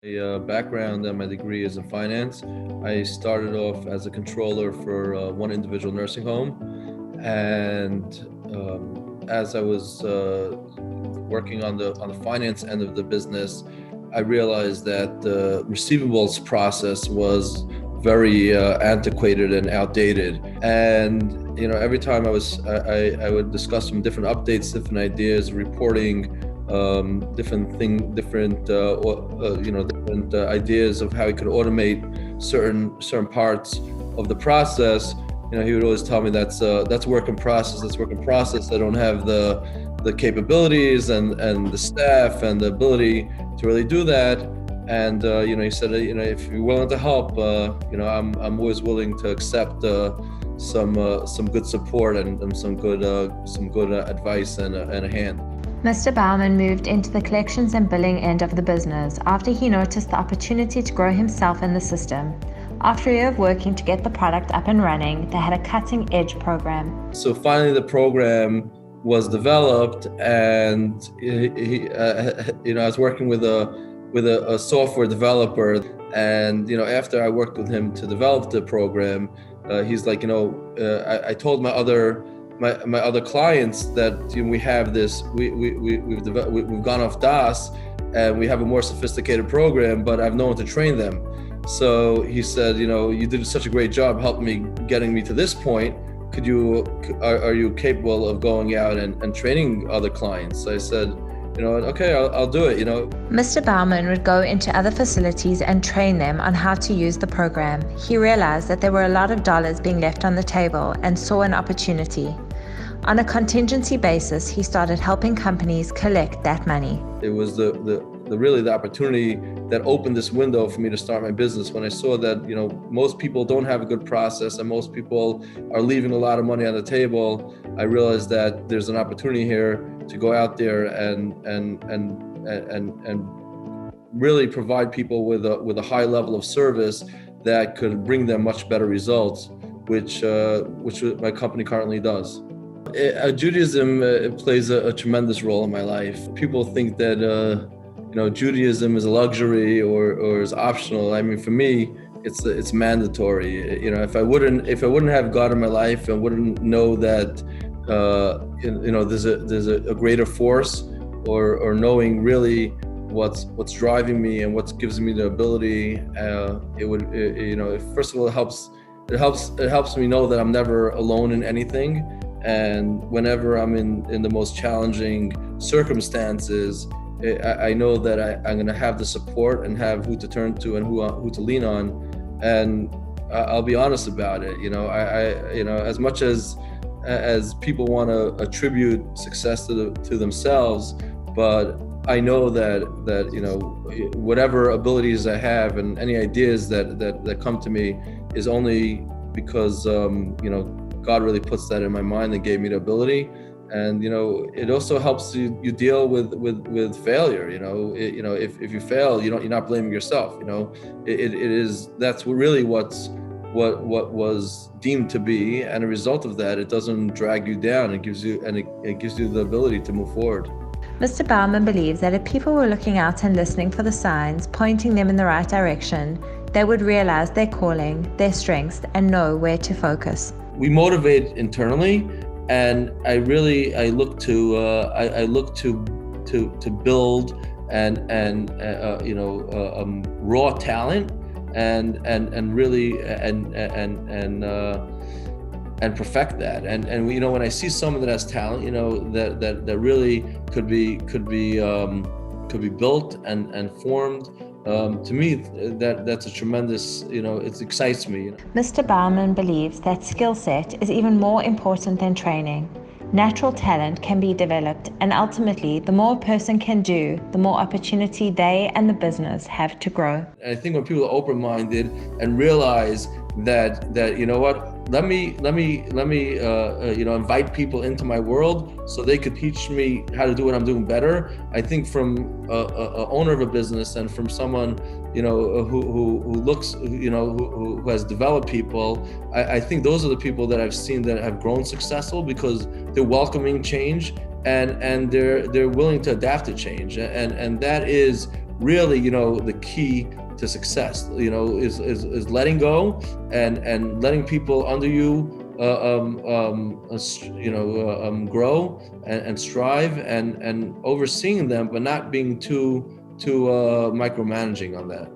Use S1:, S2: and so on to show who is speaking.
S1: A background and my degree is in finance. I started off as a controller for one individual nursing home, and as I was working on the finance end of the business, I realized that the receivables process was very antiquated and outdated. And every time I would discuss some different updates, different ideas, reporting, different ideas of how he could automate certain parts of the process. He would always tell me that's work in process. That's work in process. I don't have the capabilities and the staff and the ability to really do that. And he said, if you're willing to help, I'm always willing to accept some good support and some good advice and a hand.
S2: Mr. Bauman moved into the collections and billing end of the business after he noticed the opportunity to grow himself in the system. After a year of working to get the product up and running, they had a cutting-edge program.
S1: So finally the program was developed, and I was working with a software developer, and after I worked with him to develop the program, he's like, I told my other clients that we have this, we've gone off DOS and we have a more sophisticated program, but I've no one to train them. So he said, you did such a great job helping me, getting me to this point. Are you capable of going out and training other clients? So I said, okay, I'll do it.
S2: Mr. Bauman would go into other facilities and train them on how to use the program. He realized that there were a lot of dollars being left on the table and saw an opportunity. On a contingency basis, he started helping companies collect that money.
S1: It was really the opportunity that opened this window for me to start my business. When I saw that most people don't have a good process and most people are leaving a lot of money on the table, I realized that there's an opportunity here to go out there and really provide people with a high level of service that could bring them much better results, which my company currently does. Judaism plays a tremendous role in my life. People think that Judaism is a luxury or is optional. I mean, for me, it's mandatory. If I wouldn't have God in my life and wouldn't know that there's a greater force, or knowing really what's driving me and what gives me the ability, first of all, it helps me know that I'm never alone in anything. And whenever I'm in the most challenging circumstances, I know that I'm going to have the support and have who to turn to and who to lean on. And I'll be honest about it. As much as people want to attribute success to themselves, but I know that whatever abilities I have and any ideas that come to me is only because God really puts that in my mind and gave me the ability. And it also helps you deal with failure. If you fail, you're not blaming yourself. That's really what was deemed to be, and a result of that, it doesn't drag you down. It gives you the ability to move forward.
S2: Mr. Bauman believes that if people were looking out and listening for the signs, pointing them in the right direction, they would realize their calling, their strengths, and know where to focus.
S1: We motivate internally, and I look to build and raw talent and really and perfect that. And when I see someone that has talent, that really could be built and formed. To me, that's a tremendous, it excites me.
S2: Mr. Bauman believes that skill set is even more important than training. Natural talent can be developed, and ultimately, the more a person can do, the more opportunity they and the business have to grow.
S1: I think when people are open-minded and realize that let me invite people into my world so they could teach me how to do what I'm doing better. I think from a owner of a business and from someone who has developed people, I think those are the people that I've seen that have grown successful, because they're welcoming change and they're willing to adapt to change, and that is really, the key to success, is letting go and letting people under you grow and strive and overseeing them, but not being too micromanaging on that.